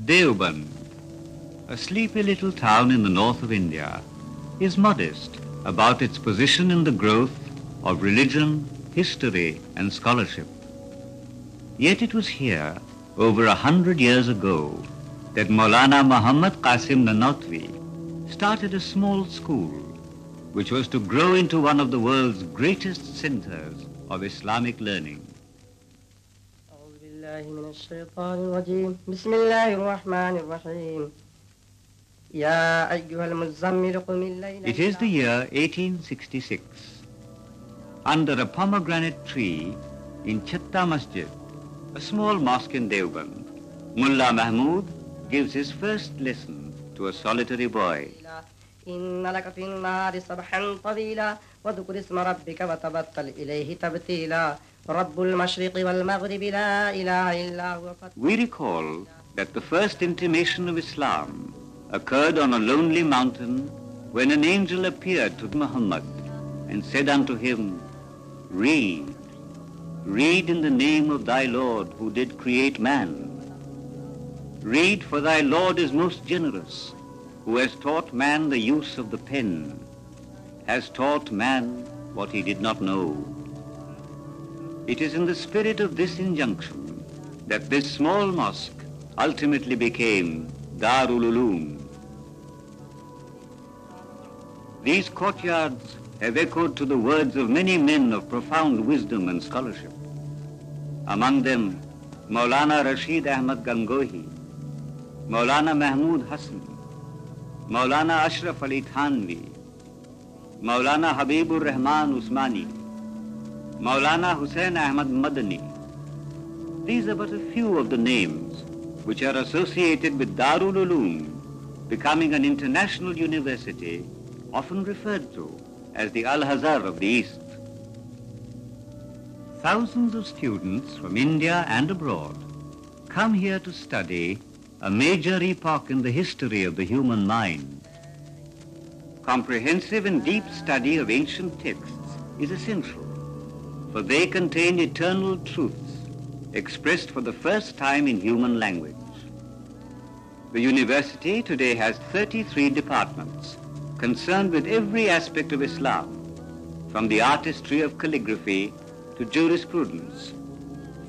Deoband, a sleepy little town in the north of India, is modest about its position in the growth of religion, history, and scholarship. Yet it was here, over 100 years ago, that Maulana Muhammad Qasim Nanotvi started a small school which was to grow into one of the world's greatest centers of Islamic learning. بسم الله الرحمن الرحيم يا أيها المزمل قم الليل. It is the year 1866. Under a pomegranate tree in Chatta Masjid, a small mosque in Deoband, Mullah Mahmud gives his first lesson to a solitary boy. إن لك في النهار سبحا طويلا وذكر اسم ربك وتبتل إليه تبتيلا رب المشرق والمغرب لا إله إلا هو. We recall that the first intimation of Islam occurred on a lonely mountain when an angel appeared to Muhammad and said unto him, "Read, read in the name of thy Lord who did create man. Read, for thy Lord is most generous, who has taught man the use of the pen, has taught man what he did not know." It is in the spirit of this injunction that this small mosque ultimately became Darul-Ulum. These courtyards have echoed to the words of many men of profound wisdom and scholarship. Among them, Maulana Rashid Ahmad Gangohi, Maulana Mahmud Hassan, Maulana Ashraf Ali Thanvi, Maulana Habibur Rahman Usmani, Maulana Hussain Ahmad Madani. These are but a few of the names which are associated with Darul-Ulum becoming an international university often referred to as the Al-Azhar of the East. Thousands of students from India and abroad come here to study a major epoch in the history of the human mind. Comprehensive and deep study of ancient texts is essential, for they contain eternal truths expressed for the first time in human language. The university today has 33 departments concerned with every aspect of Islam, from the artistry of calligraphy to jurisprudence,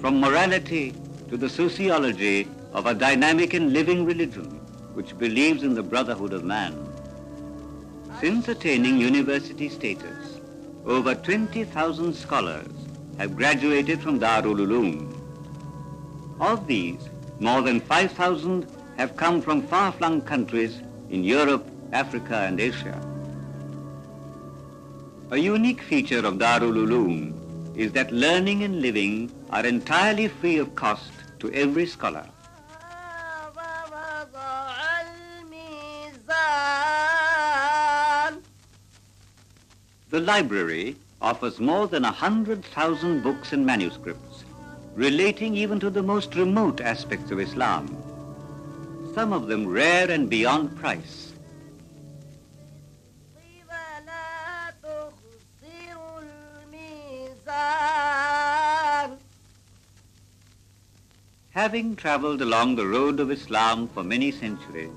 from morality to the sociology of a dynamic and living religion which believes in the brotherhood of man. Since attaining university status, over 20,000 scholars have graduated from Darul-Ulum. Of these, more than 5,000 have come from far-flung countries in Europe, Africa, and Asia. A unique feature of Darul-Ulum is that learning and living are entirely free of cost to every scholar. The library offers more than 100,000 books and manuscripts, relating even to the most remote aspects of Islam, some of them rare and beyond price. Having traveled along the road of Islam for many centuries,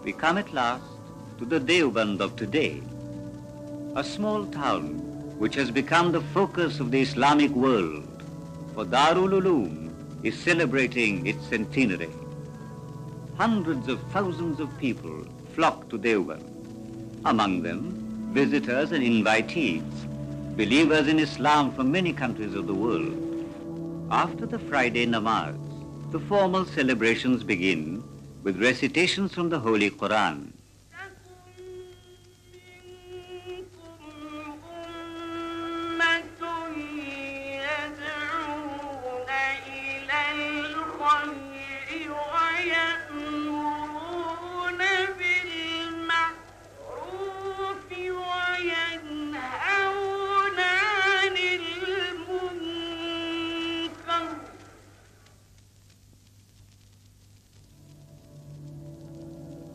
we come at last to the Deoband of today, a small town which has become the focus of the Islamic world, for Darul-Ulum is celebrating its centenary. Hundreds of thousands of people flock to Deoband, among them visitors and invitees, believers in Islam from many countries of the world. After the Friday namaz, the formal celebrations begin with recitations from the Holy Quran.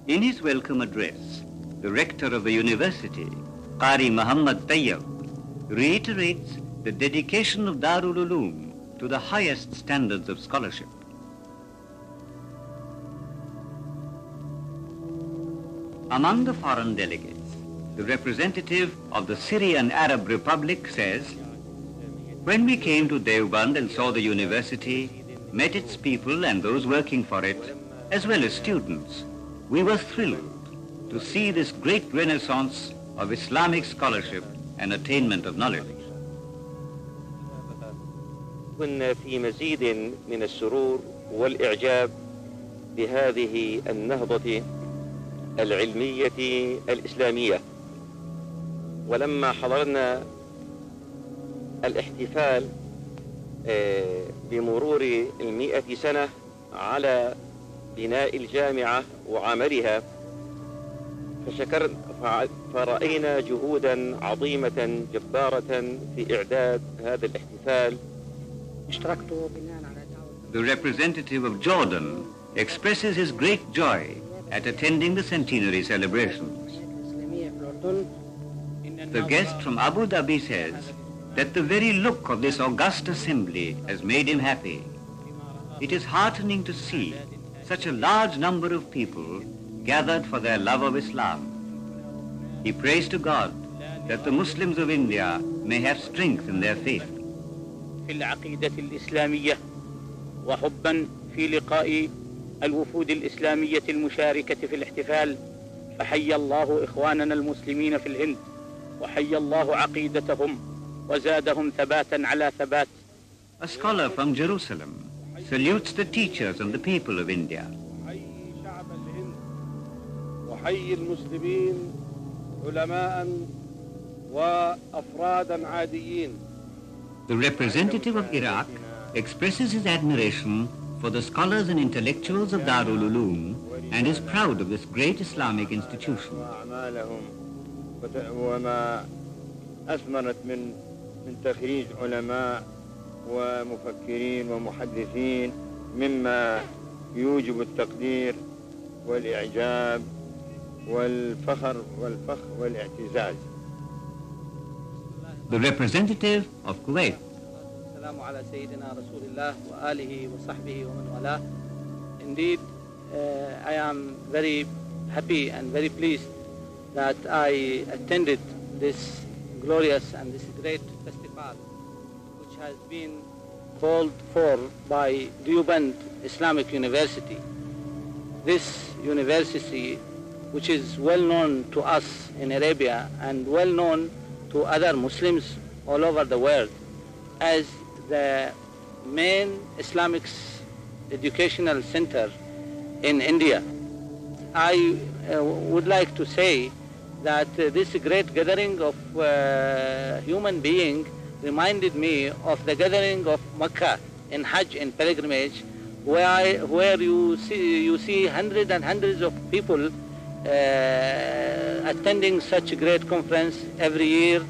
In his welcome address, the rector of the university, Qari محمدطیب, reiterates the dedication of Darul-Ulum to the highest standards of scholarship. Among the foreign delegates, the representative of the Syrian Arab Republic says, "When we came to Deoband and saw the university, met its people and those working for it, as well as students, we were thrilled to see this great renaissance of Islamic scholarship and attainment of knowledge." كنا في مزيد من السرور والإعجاب بهذه النهضة العلمية الإسلامية، ولما حضرنا الاحتفال بمرور 100 سنة على بناء الجامعة وعملها فرأينا جهودا عظيمة جبارة في إعداد هذا الاحتفال. The representative of Jordan expresses his great joy at attending the centenary celebrations. The guest from Abu Dhabi says that the very look of this august assembly has made him happy. It is heartening to see such a large number of people gathered for their love of Islam. He prays to God that the Muslims of India may have strength in their faith. في العقيدة الإسلامية وحبا في لقاء الوفود الإسلامية المشاركة في الاحتفال، فحيا الله إخواننا المسلمين في الهند وحيا الله عقيدتهم وزادهم ثباتا على ثبات. A scholar from Jerusalem salutes the teachers and the people of India. حيي شعب الهند وحيي المسلمين علماء وأفرادا عاديين. The representative of Iraq expresses his admiration for the scholars and intellectuals of Darul'ulum and is proud of this great Islamic institution. وما أثمرت من تخريج علماء ومفكرين ومحدثين مما يوجب التقدير والإعجاب والفخر والاعتزاز. The representative of Kuwait. السلام على سيدنا رسول الله وآله وصحبه ومن والاه. Indeed, I am very happy and very pleased that I attended this glorious and this great festival which has been called for by Deoband Islamic University. This university, which is well known to us in Arabia and well known to other Muslims all over the world as the main Islamic educational center in India. I would like to say that this great gathering of human beings reminded me of the gathering of Mecca in Hajj, in pilgrimage, where you see hundreds and hundreds of people attending such a great conference every year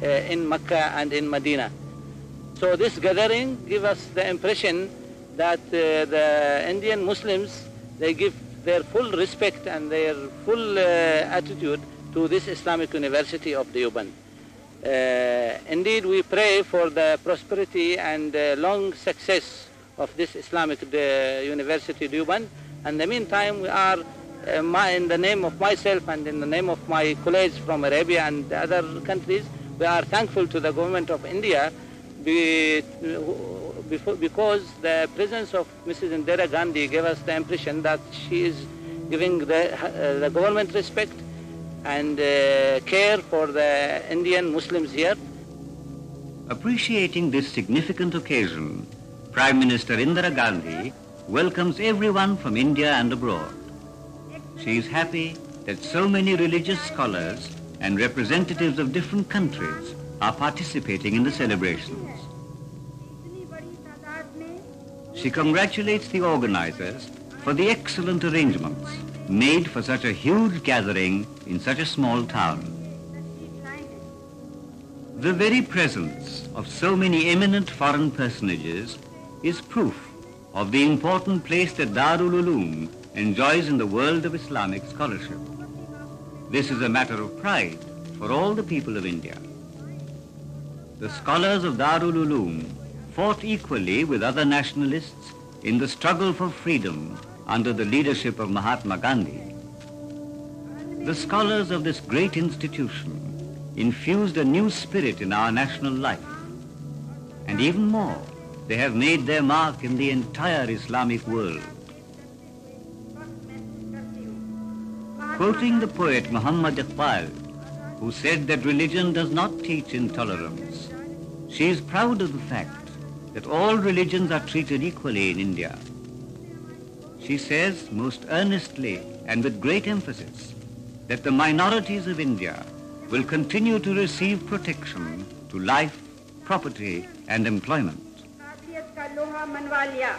in Mecca and in Medina. So this gathering gives us the impression that the Indian Muslims, they give their full respect and their full attitude to this Islamic University of Deoband. Indeed, we pray for the prosperity and long success of this Islamic University Deoband. And in the meantime, we are, in the name of myself and in the name of my colleagues from Arabia and other countries, we are thankful to the government of India because the presence of Mrs. Indira Gandhi gave us the impression that she is giving the government respect and care for the Indian Muslims here. Appreciating this significant occasion, Prime Minister Indira Gandhi welcomes everyone from India and abroad. She is happy that so many religious scholars and representatives of different countries are participating in the celebrations. She congratulates the organizers for the excellent arrangements made for such a huge gathering in such a small town. The very presence of so many eminent foreign personages is proof of the important place that Darul'ulum enjoys in the world of Islamic scholarship. This is a matter of pride for all the people of India. The scholars of Darul'ulum fought equally with other nationalists in the struggle for freedom under the leadership of Mahatma Gandhi. The scholars of this great institution infused a new spirit in our national life. And even more, they have made their mark in the entire Islamic world. Quoting the poet محمدطیب, who said that religion does not teach intolerance, she is proud of the fact that all religions are treated equally in India. She says most earnestly and with great emphasis that the minorities of India will continue to receive protection to life, property and employment. کا لوہا منوا لیا.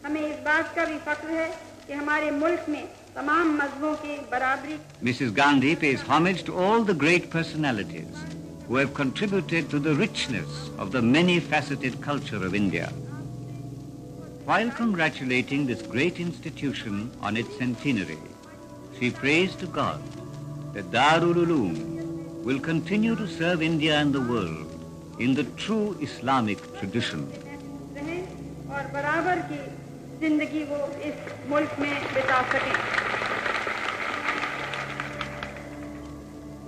ہمیں اس بات کا بھی فخر ہے کہ ہمارے ملک میں تمام مذہبوں کی برابری. Mrs. Gandhi pays homage to all the great personalities who have contributed to the richness of the many-faceted culture of India. While congratulating this great institution on its centenary, she prays to God that Daraul-Uloom will continue to serve India and the world in the true Islamic tradition. اور برابر کی زندگی وہ اس ملک میں بتا سکیں.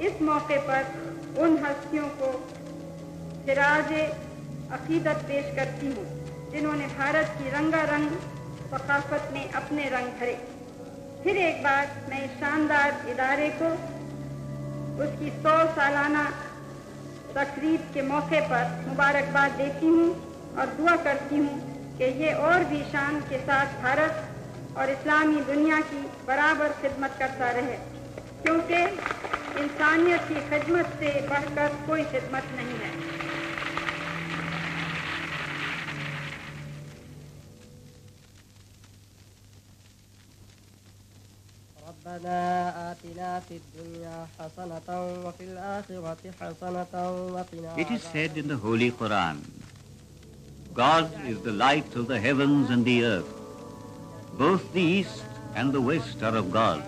اس موقع پر ان ہستیوں کو خراج عقیدت پیش کرتی ہوں جنہوں نے بھارت کی رنگا رنگ ثقافت میں اپنے رنگ بھرے. پھر ایک بار میں اس شاندار ادارے کو اس کی 100 سالانہ تقریب کے موقع پر مبارکباد دیتی ہوں اور دعا کرتی ہوں کہ یہ اور بھی شان کے ساتھ بھارت اور اسلامی دنیا کی برابر خدمت کرتا رہے، کیونکہ انسانیت کی خدمت سے بڑھ کر کوئی خدمت نہیں ہے. ربنا آتنا في الدنيا حسنة وفي الآخرة حسنة وقنا. It is said in the Holy Quran, God is the light of the heavens and the earth. Both the east and the west are of God.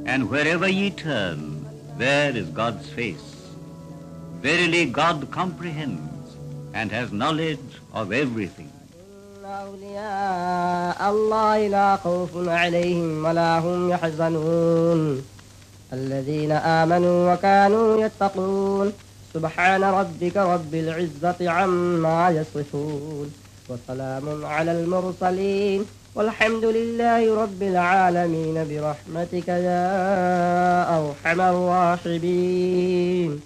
And wherever ye turn, there is God's face. Verily God comprehends and has knowledge of everything. أولياء الله لا خوف عليهم ولا هم يحزنون الذين آمنوا وكانوا يتقون. سبحان ربك رب العزة عما يصفون وسلام على المرسلين والحمد لله رب العالمين برحمتك يا أرحم الراحمين.